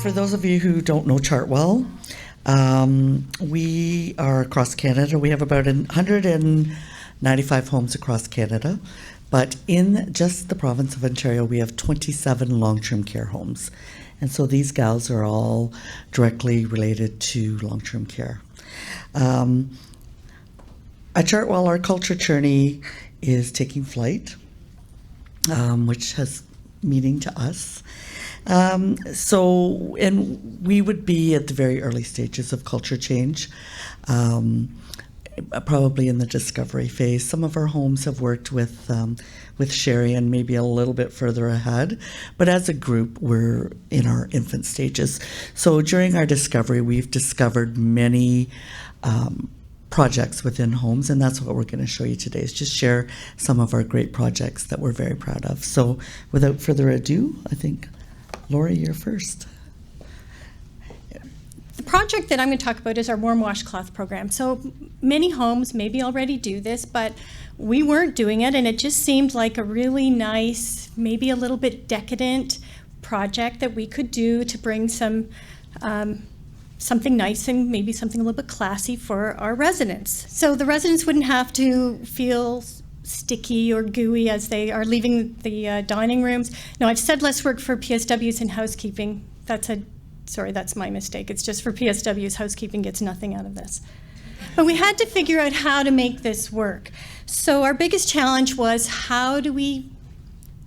for those of you who don't know Chartwell, we are across Canada. We have about 195 homes across Canada, but in just the province of Ontario, we have 27 long-term care homes. And so these gals are all directly related to long-term care. At Chartwell, our culture journey is taking flight, which has meaning to us. And we would be at the very early stages of culture change, probably in the discovery phase. Some of our homes have worked with Sherry and maybe a little bit further ahead, but as a group, we're in our infant stages. So during our discovery, we've discovered many projects within homes, and that's what we're going to show you today, is just share some of our great projects that we're very proud of. So without further ado, I think, Lori, you're first. The project that I'm going to talk about is our warm washcloth program. So many homes maybe already do this, but we weren't doing it, and it just seemed like a really nice, maybe a little bit decadent project that we could do to bring some something nice and maybe something a little bit classy for our residents. So the residents wouldn't have to feel sticky or gooey as they are leaving the dining rooms. No, I've said less work for PSWs and housekeeping. Sorry, that's my mistake. It's just for PSWs. Housekeeping gets nothing out of this. But we had to figure out how to make this work. So our biggest challenge was how do we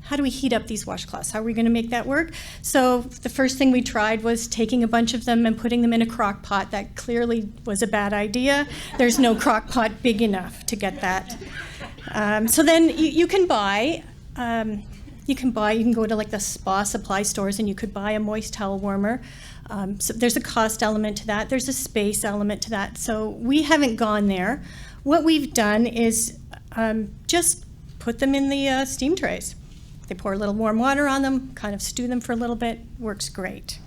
heat up these washcloths? How are we going to make that work? So the first thing we tried was taking a bunch of them and putting them in a crock pot. That clearly was a bad idea. There's no crock pot big enough to get that. So then you can go to like the spa supply stores and you could buy a moist towel warmer. So there's a cost element to that. There's a space element to that. So we haven't gone there. What we've done is just put them in the steam trays. They pour a little warm water on them, kind of stew them for a little bit, works great.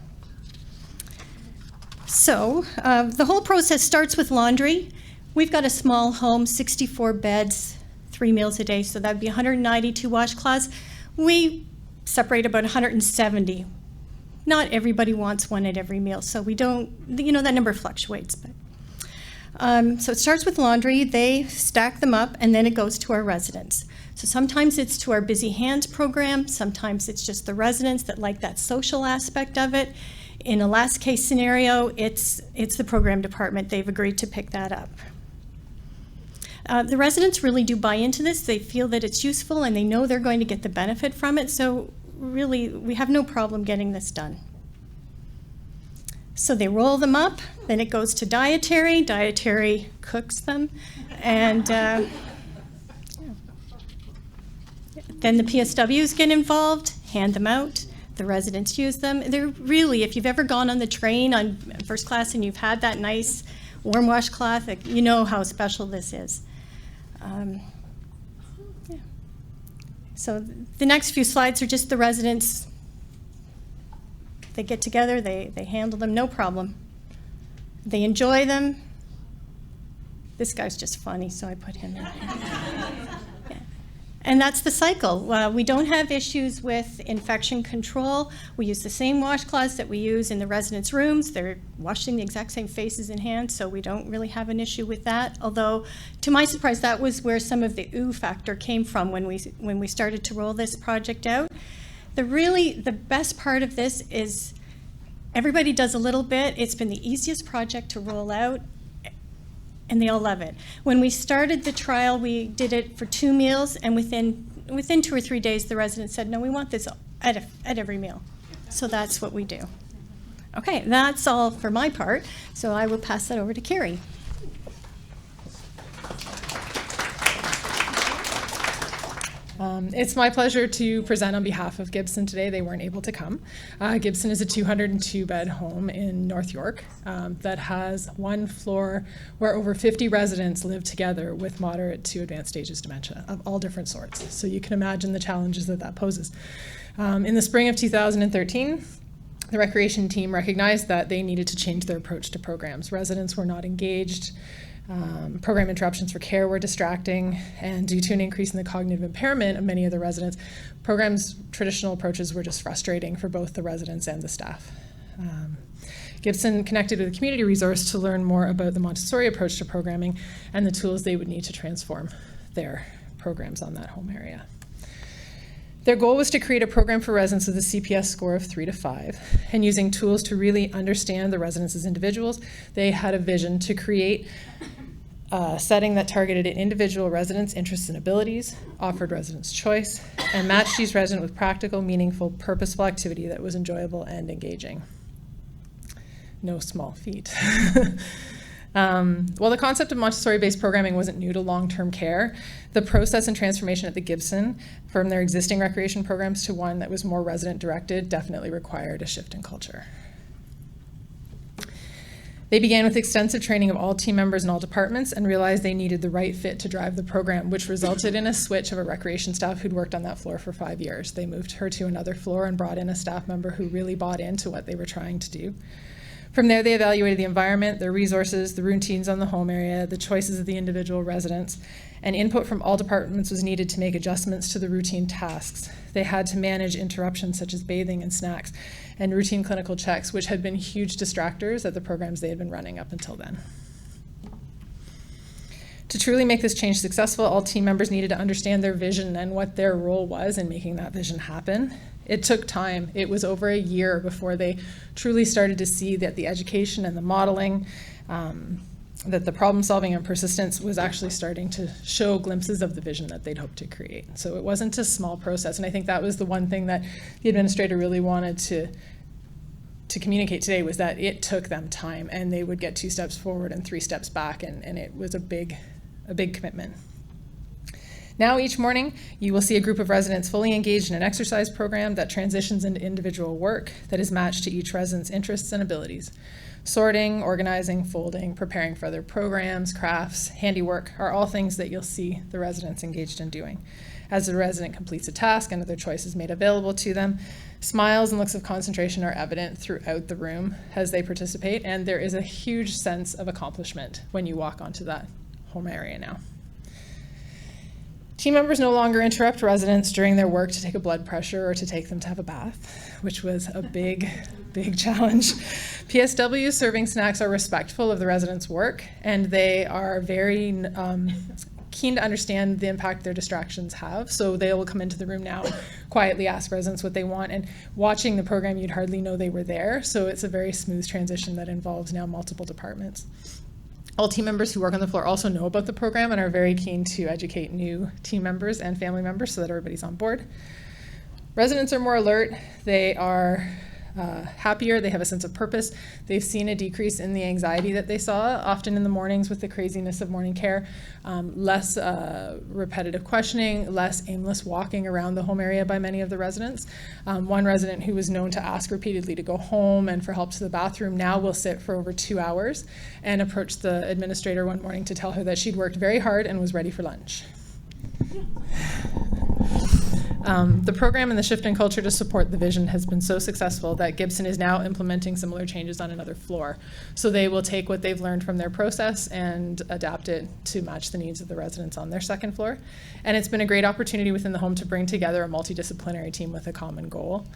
So the whole process starts with laundry. We've got a small home, 64 beds, 3 meals a day, so that'd be 192 washcloths. We separate about 170. Not everybody wants one at every meal, so we don't, that number fluctuates. But so it starts with laundry, they stack them up, and then it goes to our residents. So sometimes it's to our Busy Hands program, sometimes it's just the residents that like that social aspect of it. In a last case scenario, it's the program department. They've agreed to pick that up. The residents really do buy into this. They feel that it's useful and they know they're going to get the benefit from it. So really, we have no problem getting this done. So they roll them up, then it goes to dietary. Dietary cooks them, and then the PSWs get involved, hand them out. The residents use them. They're really, if you've ever gone on the train on first class and you've had that nice warm washcloth, you know how special this is. Yeah. So the next few slides are just the residents. They get together, they handle them, no problem. They enjoy them. This guy's just funny, so I put him in. Yeah. And that's the cycle. We don't have issues with infection control. We use the same washcloths that we use in the residents' rooms. They're washing the exact same faces and hands, so we don't really have an issue with that. Although, to my surprise, that was where some of the ooh factor came from when we started to roll this project out. The best part of this is everybody does a little bit. It's been the easiest project to roll out, and they all love it. When we started the trial, we did it for 2 meals, and within 2 or 3 days, the residents said, no, we want this at every meal. So that's what we do. Okay, that's all for my part, so I will pass that over to Carey. It's my pleasure to present on behalf of Gibson today. They weren't able to come. Gibson is a 202-bed home in North York that has 1 floor where over 50 residents live together with moderate to advanced stages dementia of all different sorts. So you can imagine the challenges that poses. In the spring of 2013, the recreation team recognized that they needed to change their approach to programs. Residents were not engaged. Program interruptions for care were distracting, and due to an increase in the cognitive impairment of many of the residents, programs' traditional approaches were just frustrating for both the residents and the staff. Gibson connected with a community resource to learn more about the Montessori approach to programming and the tools they would need to transform their programs on that home area. Their goal was to create a program for residents with a CPS score of 3 to 5, and using tools to really understand the residents as individuals, they had a vision to create a setting that targeted individual residents' interests and abilities, offered residents choice, and matched each resident with practical, meaningful, purposeful activity that was enjoyable and engaging. No small feat. While the concept of Montessori-based programming wasn't new to long-term care, the process and transformation at the Gibson from their existing recreation programs to one that was more resident-directed definitely required a shift in culture. They began with extensive training of all team members in all departments and realized they needed the right fit to drive the program, which resulted in a switch of a recreation staff who'd worked on that floor for 5 years. They moved her to another floor and brought in a staff member who really bought into what they were trying to do. From there, they evaluated the environment, their resources, the routines on the home area, the choices of the individual residents, and input from all departments was needed to make adjustments to the routine tasks. They had to manage interruptions such as bathing and snacks, and routine clinical checks, which had been huge distractors at the programs they had been running up until then. To truly make this change successful, all team members needed to understand their vision and what their role was in making that vision happen. It took time. It was over a year before they truly started to see that the education and the modeling, that the problem solving and persistence was actually starting to show glimpses of the vision that they'd hoped to create. So it wasn't a small process, and I think that was the one thing that the administrator really wanted to communicate today, was that it took them time, and they would get 2 steps forward and 3 steps back, and it was a big commitment. Now each morning, you will see a group of residents fully engaged in an exercise program that transitions into individual work that is matched to each resident's interests and abilities. Sorting, organizing, folding, preparing for other programs, crafts, handiwork are all things that you'll see the residents engaged in doing. As the resident completes a task and other choices made available to them, smiles and looks of concentration are evident throughout the room as they participate, and there is a huge sense of accomplishment when you walk onto that home area now. Team members no longer interrupt residents during their work to take a blood pressure or to take them to have a bath, which was a big challenge. PSWs serving snacks are respectful of the residents' work, and they are very keen to understand the impact their distractions have. So they will come into the room now and quietly ask residents what they want, and watching the program, you'd hardly know they were there. So it's a very smooth transition that involves now multiple departments. All team members who work on the floor also know about the program and are very keen to educate new team members and family members so that everybody's on board. Residents are more alert. They are happier. They have a sense of purpose. They've seen a decrease in the anxiety that they saw often in the mornings with the craziness of morning care, less repetitive questioning, less aimless walking around the home area by many of the residents. One resident who was known to ask repeatedly to go home and for help to the bathroom now will sit for over 2 hours and approached the administrator one morning to tell her that she'd worked very hard and was ready for lunch. The program and the shift in culture to support the vision has been so successful that Gibson is now implementing similar changes on another floor. So they will take what they've learned from their process and adapt it to match the needs of the residents on their second floor. And it's been a great opportunity within the home to bring together a multidisciplinary team with a common goal.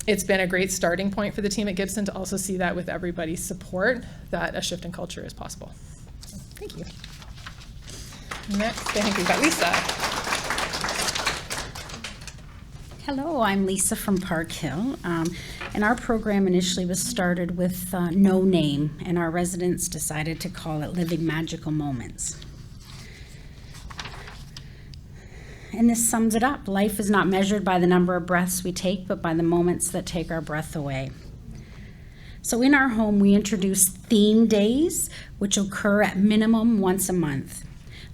It's been a great starting point for the team at Gibson to also see that with everybody's support, that a shift in culture is possible. So, thank you. Next, I think we've got Lisa. Hello, I'm Lisa from Parkhill, and our program initially was started with no name, and our residents decided to call it Living Magical Moments. And this sums it up. Life is not measured by the number of breaths we take, but by the moments that take our breath away. So in our home, we introduce theme days, which occur at minimum once a month.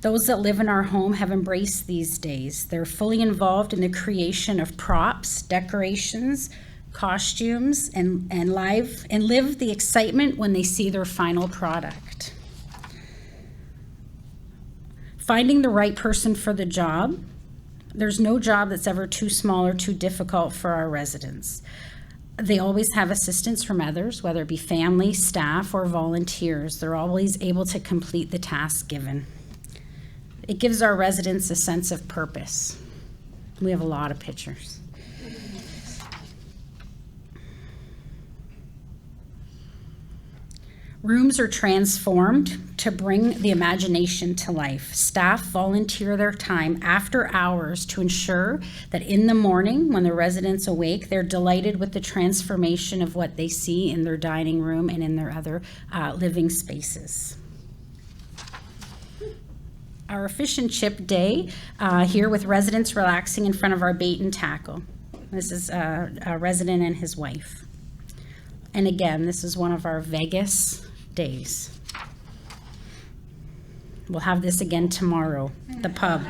Those that live in our home have embraced these days. They're fully involved in the creation of props, decorations, costumes, and live the excitement when they see their final product. Finding the right person for the job. There's no job that's ever too small or too difficult for our residents. They always have assistance from others, whether it be family, staff, or volunteers. They're always able to complete the task given. It gives our residents a sense of purpose. We have a lot of pictures. Rooms are transformed to bring the imagination to life. Staff volunteer their time after hours to ensure that in the morning, when the residents awake, they're delighted with the transformation of what they see in their dining room and in their other living spaces. Our fish and chip day here with residents relaxing in front of our bait and tackle. This is a resident and his wife. And again, this is one of our Vegas days. We'll have this again tomorrow, the pub.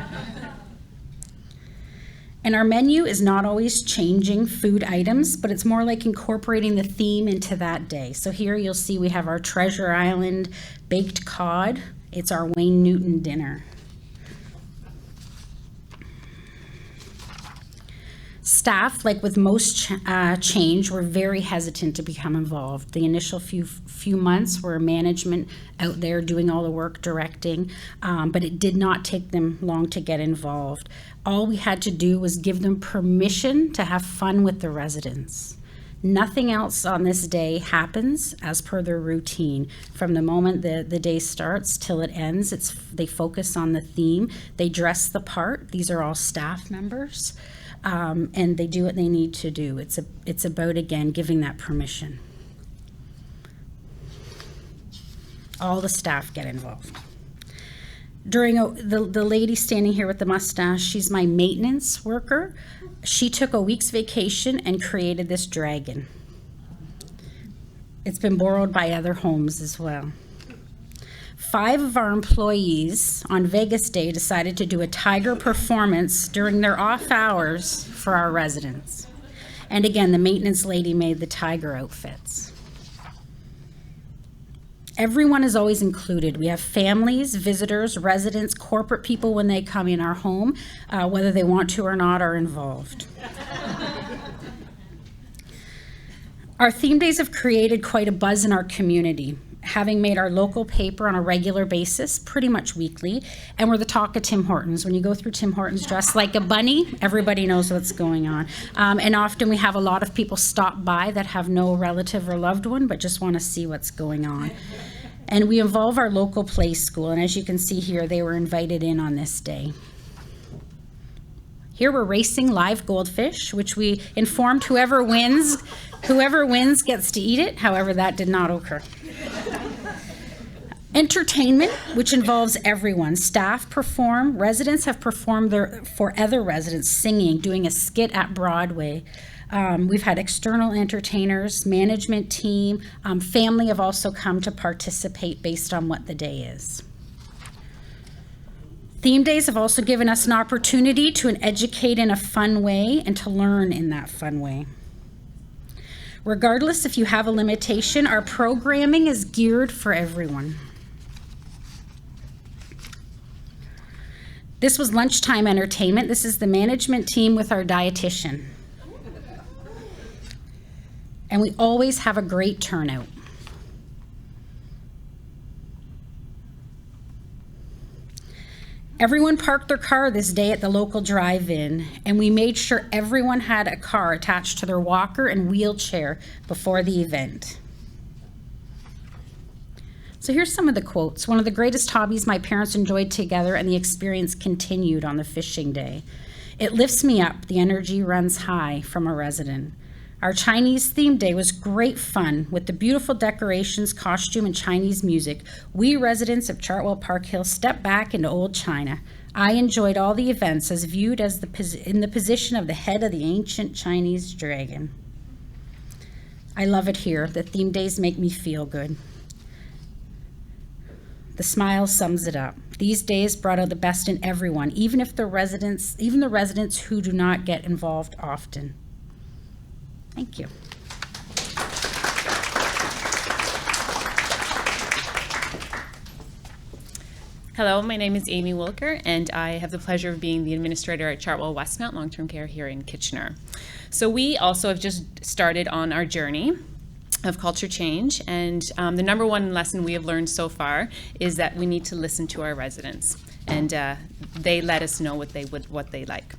And our menu is not always changing food items, but it's more like incorporating the theme into that day. So here you'll see we have our Treasure Island baked cod. It's our Wayne Newton dinner. Staff, like with most change, were very hesitant to become involved. The initial few months were management out there doing all the work, directing, but it did not take them long to get involved. All we had to do was give them permission to have fun with the residents. Nothing else on this day happens as per their routine. From the moment the day starts till it ends, they focus on the theme. They dress the part. These are all staff members. And they do what they need to do. It's about, again, giving that permission. All the staff get involved. During the lady standing here with the mustache, she's my maintenance worker. She took a week's vacation and created this dragon. It's been borrowed by other homes as well. 5 of our employees on Vegas Day decided to do a tiger performance during their off hours for our residents. And again, the maintenance lady made the tiger outfits. Everyone is always included. We have families, visitors, residents, corporate people when they come in our home, whether they want to or not, are involved. Our theme days have created quite a buzz in our community, having made our local paper on a regular basis, pretty much weekly, and we're the talk of Tim Hortons. When you go through Tim Hortons dressed like a bunny, everybody knows what's going on. And often we have a lot of people stop by that have no relative or loved one, but just want to see what's going on. And we involve our local play school, and as you can see here, they were invited in on this day. Here we're racing live goldfish, which we informed whoever wins gets to eat it. However, that did not occur. Entertainment, which involves everyone. Staff perform. Residents have performed for other residents, singing, doing a skit at Broadway. We've had external entertainers, management team, family have also come to participate based on what the day is. Theme days have also given us an opportunity to educate in a fun way and to learn in that fun way. Regardless if you have a limitation, our programming is geared for everyone. This was lunchtime entertainment. This is the management team with our dietitian. And we always have a great turnout. Everyone parked their car this day at the local drive-in, and we made sure everyone had a car attached to their walker and wheelchair before the event. So here's some of the quotes. One of the greatest hobbies my parents enjoyed together, and the experience continued on the fishing day. It lifts me up, the energy runs high, from a resident. Our Chinese theme day was great fun with the beautiful decorations, costume, and Chinese music. We residents of Chartwell Parkhill stepped back into old China. I enjoyed all the events as viewed as in the position of the head of the ancient Chinese dragon. I love it here. The theme days make me feel good. The smile sums it up. These days brought out the best in everyone, even the residents who do not get involved often. Thank you. Hello, my name is Amie Wilker, and I have the pleasure of being the administrator at Chartwell Westmount Long-Term Care here in Kitchener. So we also have just started on our journey of culture change, and the number one lesson we have learned so far is that we need to listen to our residents, and they let us know what they like.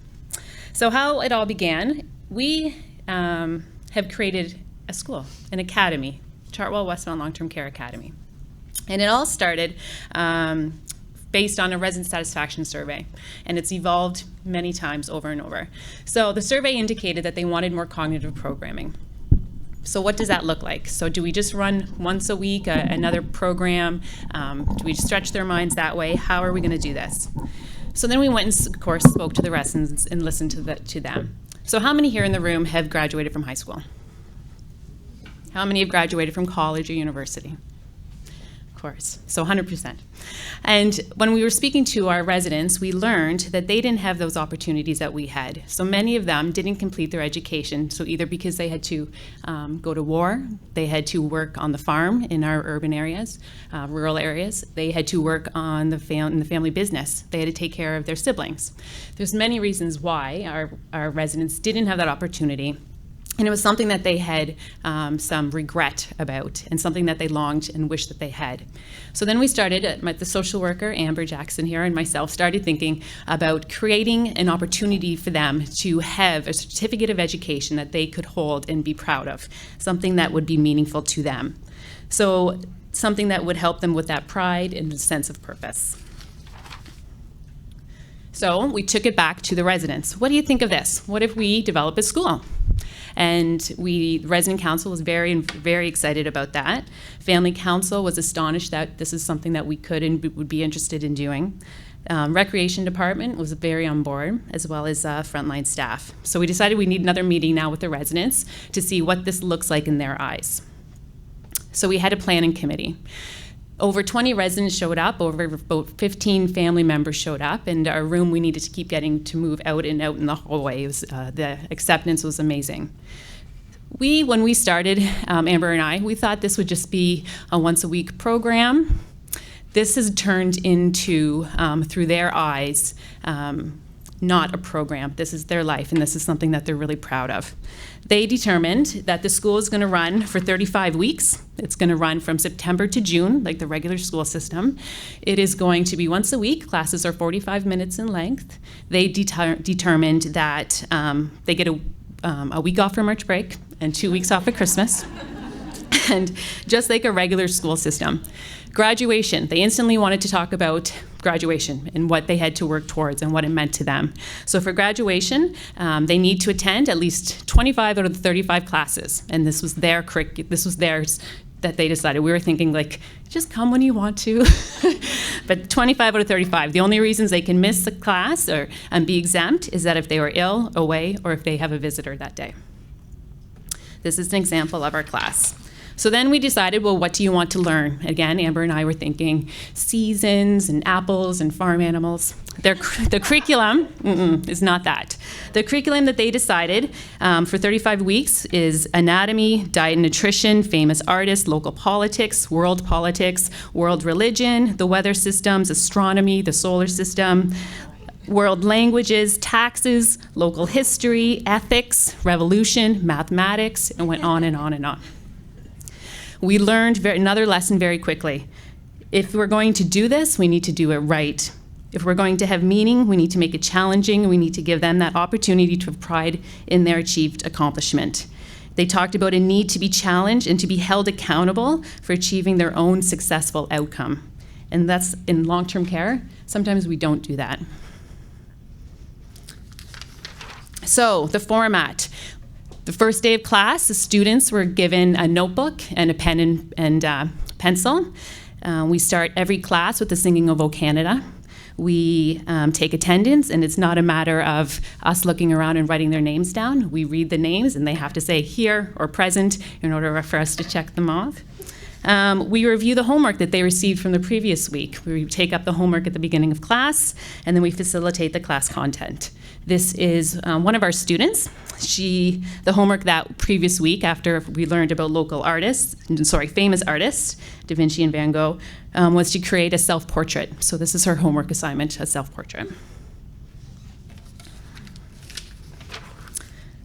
So how it all began, we have created a school, an academy, Chartwell Westmount Long-Term Care Academy. And it all started based on a resident satisfaction survey, and it's evolved many times over and over. So the survey indicated that they wanted more cognitive programming. So what does that look like? So do we just run once a week another program? Do we stretch their minds that way? How are we going to do this? So then we went and, of course, spoke to the residents and listened to them. So how many here in the room have graduated from high school? How many have graduated from college or university? Of course, so 100%. And when we were speaking to our residents, we learned that they didn't have those opportunities that we had. So many of them didn't complete their education, so either because they had to go to war, they had to work on the farm in our urban areas, rural areas, they had to work on in the family business, they had to take care of their siblings. There's many reasons why our residents didn't have that opportunity. And it was something that they had some regret about, and something that they longed and wished that they had. So then we started, the social worker, Amber Jackson here, and myself started thinking about creating an opportunity for them to have a certificate of education that they could hold and be proud of, something that would be meaningful to them. So something that would help them with that pride and sense of purpose. So we took it back to the residents. What do you think of this? What if we develop a school? And the resident council was very, very excited about that. Family council was astonished that this is something that we could and would be interested in doing. Recreation department was very on board, as well as frontline staff. So we decided we need another meeting now with the residents to see what this looks like in their eyes. So we had a planning committee. Over 20 residents showed up, over about 15 family members showed up, and our room we needed to keep getting to move out and out in the hallway. It was, the acceptance was amazing. When we started, Amber and I, we thought this would just be a once-a-week program. This has turned into, through their eyes, not a program. This is their life, and this is something that they're really proud of. They determined that the school is going to run for 35 weeks. It's going to run from September to June, like the regular school system. It is going to be once a week. Classes are 45 minutes in length. They determined that they get a week off for March break and 2 weeks off at Christmas, and just like a regular school system. Graduation, they instantly wanted to talk about graduation and what they had to work towards and what it meant to them. So for graduation, they need to attend at least 25 out of the 35 classes, and this was theirs that they decided. We were thinking, like, just come when you want to. But 25 out of 35. The only reasons they can miss the class and be exempt is that if they were ill, away, or if they have a visitor that day. This is an example of our class. So then we decided, well, what do you want to learn? Again, Amber and I were thinking seasons and apples and farm animals. The curriculum is not that. The curriculum that they decided for 35 weeks is anatomy, diet and nutrition, famous artists, local politics, world religion, the weather systems, astronomy, the solar system, world languages, taxes, local history, ethics, revolution, mathematics, and went on and on and on. We learned another lesson very quickly. If we're going to do this, we need to do it right. If we're going to have meaning, we need to make it challenging, and we need to give them that opportunity to have pride in their achieved accomplishment. They talked about a need to be challenged and to be held accountable for achieving their own successful outcome. And that's in long-term care. Sometimes we don't do that. So the format. The first day of class, the students were given a notebook and a pen and pencil. We start every class with the singing of O Canada. We take attendance, and it's not a matter of us looking around and writing their names down. We read the names, and they have to say here or present in order for us to check them off. We review the homework that they received from the previous week. We take up the homework at the beginning of class, and then we facilitate the class content. This is one of our students. The homework that previous week, after we learned about famous artists, Da Vinci and Van Gogh, was to create a self-portrait. So this is her homework assignment, a self-portrait.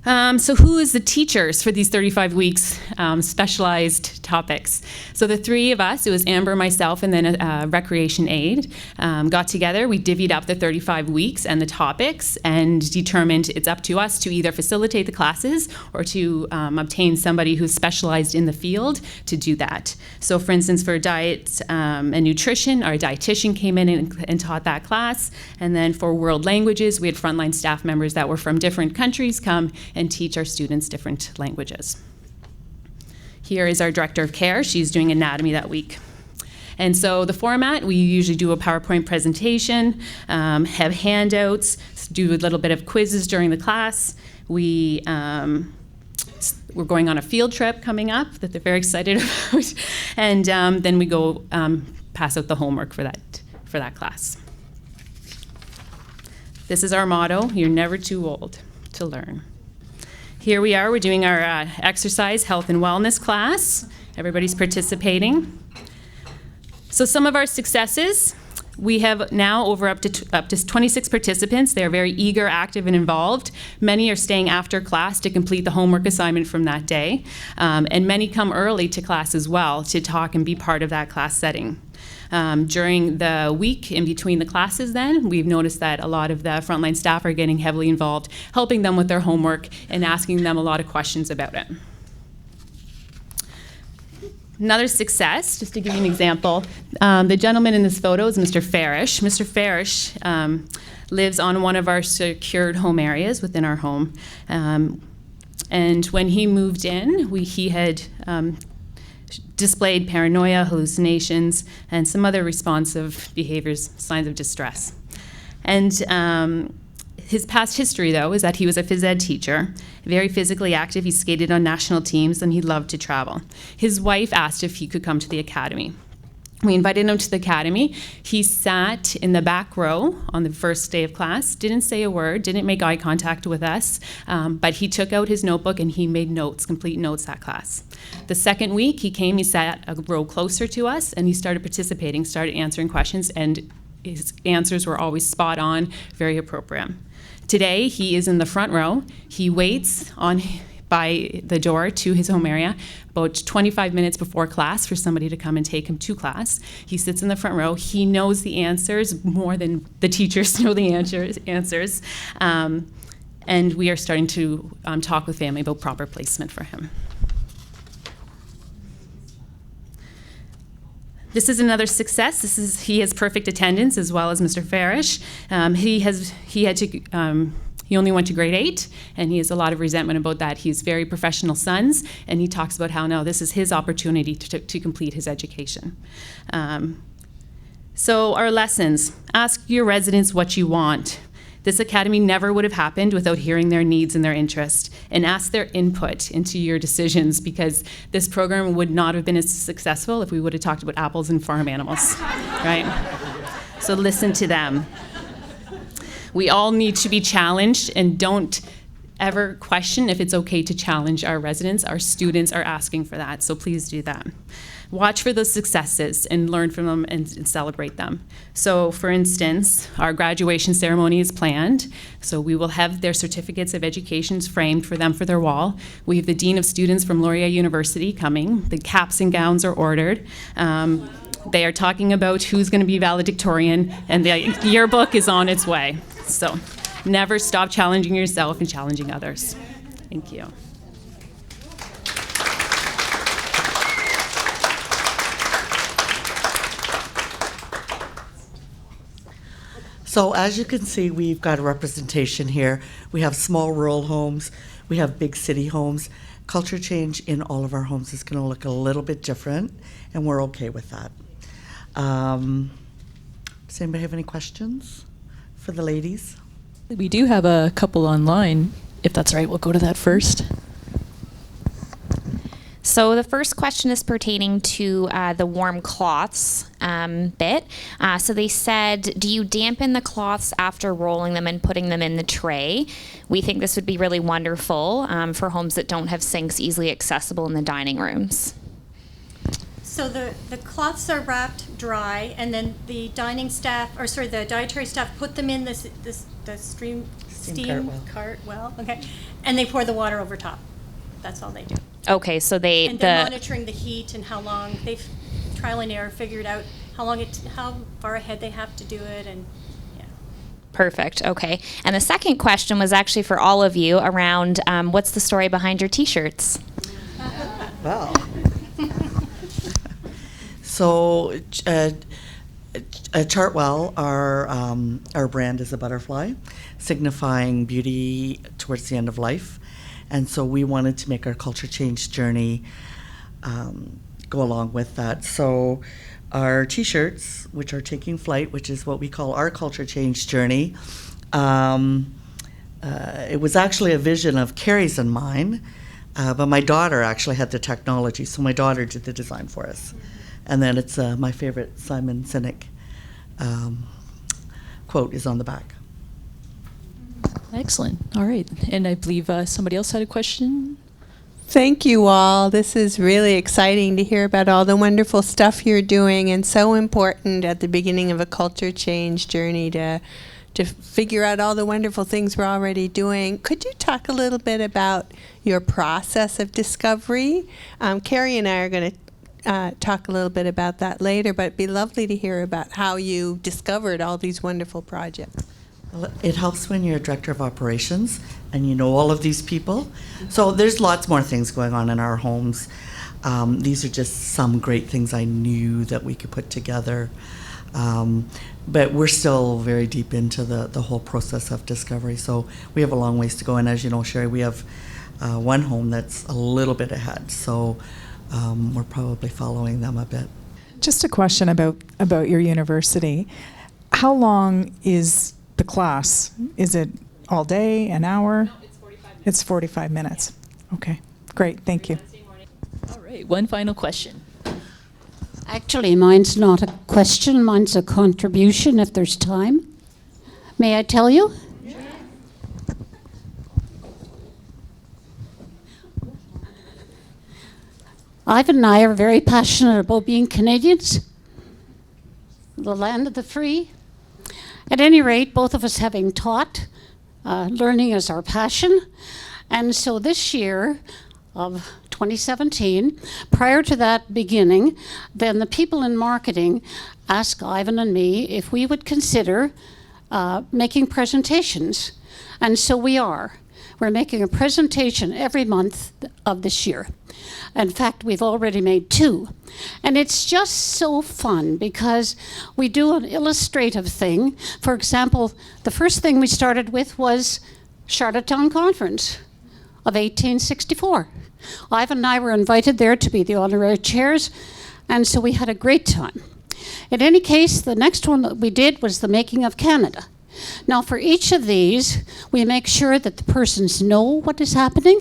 So who is the teachers for these 35 weeks, specialized topics? So the three of us, it was Amber, myself, and then a recreation aide, got together. We divvied up the 35 weeks and the topics and determined it's up to us to either facilitate the classes or to obtain somebody who's specialized in the field to do that. So for instance, for diet and nutrition, our dietitian came in and taught that class. And then for world languages, we had frontline staff members that were from different countries come and teach our students different languages. Here is our director of care. She's doing anatomy that week. And so the format, we usually do a PowerPoint presentation, have handouts, do a little bit of quizzes during the class. We're going on a field trip coming up that they're very excited about. And then we go pass out the homework for that class. This is our motto: you're never too old to learn. Here we are, we're doing our exercise, health and wellness class. Everybody's participating. So some of our successes, we have now up to 26 participants. They're very eager, active, and involved. Many are staying after class to complete the homework assignment from that day. And many come early to class as well to talk and be part of that class setting. During the week in between the classes then, we've noticed that a lot of the frontline staff are getting heavily involved, helping them with their homework and asking them a lot of questions about it. Another success, just to give you an example, the gentleman in this photo is Mr. Farish. Mr. Farish lives on one of our secured home areas within our home. And when he moved in, he had displayed paranoia, hallucinations, and some other responsive behaviors, signs of distress. And his past history, though, is that he was a phys ed teacher, very physically active. He skated on national teams, and he loved to travel. His wife asked if he could come to the academy. We invited him to the academy. He sat in the back row on the first day of class, didn't say a word, didn't make eye contact with us, but he took out his notebook and he made notes, complete notes that class. The second week he came, he sat a row closer to us, and he started participating, started answering questions, and his answers were always spot on, very appropriate. Today he is in the front row. He waits by the door to his home area about 25 minutes before class for somebody to come and take him to class. He sits in the front row. He knows the answers more than the teachers know the answers. And we are starting to talk with family about proper placement for him. This is another success. He has perfect attendance as well as Mr. Farish. He only went to grade 8, and he has a lot of resentment about that. He has very professional sons, and he talks about how now this is his opportunity to complete his education. So our lessons: ask your residents what you want. This academy never would have happened without hearing their needs and their interests, and ask their input into your decisions, because this program would not have been as successful if we would have talked about apples and farm animals, right? So listen to them. We all need to be challenged, and don't ever question if it's okay to challenge our residents. Our students are asking for that, so please do that. Watch for those successes and learn from them and celebrate them. So for instance, our graduation ceremony is planned, so we will have their certificates of education framed for them for their wall. We have the Dean of Students from Laurier University coming. The caps and gowns are ordered. They are talking about who's going to be valedictorian, and the yearbook is on its way. So never stop challenging yourself and challenging others. Thank you. So as you can see, we've got a representation here. We have small rural homes, we have big city homes. Culture change in all of our homes is going to look a little bit different, and we're okay with that. Does anybody have any questions for the ladies? We do have a couple online. If that's right, we'll go to that first. So the first question is pertaining to the warm cloths bit. So they said, do you dampen the cloths after rolling them and putting them in the tray? We think this would be really wonderful for homes that don't have sinks easily accessible in the dining rooms. So the cloths are wrapped dry, and then the dietary staff put them in the steam Chartwell, okay, and they pour the water over top. That's all they do. Okay, so And they're monitoring the heat and how long they've trial and error figured out how far ahead they have to do it, and yeah. Perfect. Okay. And the second question was actually for all of you around what's the story behind your T-shirts? Well, so Chartwell, our brand is a butterfly, signifying beauty towards the end of life. And so we wanted to make our culture change journey go along with that. So our T-shirts, which are taking flight, which is what we call our culture change journey, it was actually a vision of Carey's and mine, but my daughter actually had the technology, so my daughter did the design for us. And then it's my favorite Simon Sinek quote is on the back. Excellent. All right. And I believe somebody else had a question. Thank you all. This is really exciting to hear about all the wonderful stuff you're doing, and so important at the beginning of a culture change journey to figure out all the wonderful things we're already doing. Could you talk a little bit about your process of discovery? Carey and I are going to talk a little bit about that later, but it'd be lovely to hear about how you discovered all these wonderful projects. Well, it helps when you're a director of operations and you know all of these people. So there's lots more things going on in our homes. These are just some great things I knew that we could put together. But we're still very deep into the whole process of discovery. So we have a long ways to go. And as you know, Sherry, we have one home that's a little bit ahead. So we're probably following them a bit. Just a question about your university. How long is the class? Is it all day, an hour? No, it's 45 minutes. It's 45 minutes. Okay, great, thank you. All right. One final question. Actually, mine's not a question, mine's a contribution if there's time. May I tell you? Yeah. Ivan and I are very passionate about being Canadians, the land of the free. At any rate, both of us having taught, learning is our passion. And so this year of 2017, prior to that beginning, then the people in marketing asked Ivan and me if we would consider making presentations. And so we are. We're making a presentation every month of this year. In fact, we've already made 2. And it's just so fun because we do an illustrative thing. For example, the first thing we started with was Charlottetown Conference of 1864. Ivan and I were invited there to be the honorary chairs, and so we had a great time. In any case, the next one that we did was the making of Canada. Now, for each of these, we make sure that the persons know what is happening.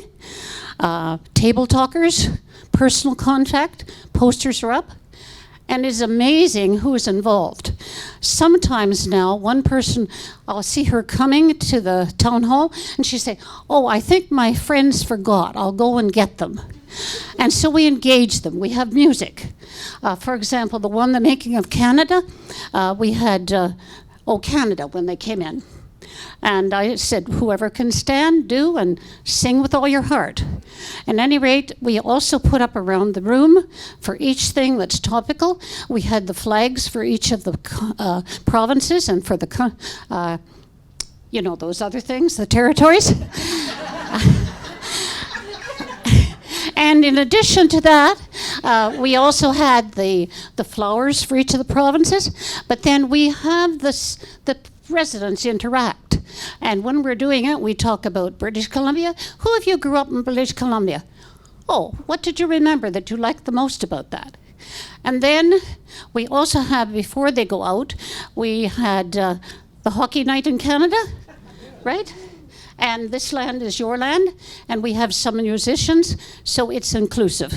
Table talkers, personal contact, posters are up, and it's amazing who is involved. Sometimes now, one person, I'll see her coming to the town hall, and she say, "Oh, I think my friends forgot. I'll go and get them." And so we engage them. We have music. For example, the one, the making of Canada, we had "Oh Canada" when they came in. And I said, whoever can stand, do, and sing with all your heart. At any rate, we also put up around the room for each thing that's topical. We had the flags for each of the provinces and for the, those other things, the territories. And in addition to that, we also had the flowers for each of the provinces. But then we have the residents interact. And when we're doing it, we talk about British Columbia. Who of you grew up in British Columbia? Oh, what did you remember that you liked the most about that? And then we also have, before they go out, we had the hockey night in Canada, right? And this land is your land, and we have some musicians, so it's inclusive.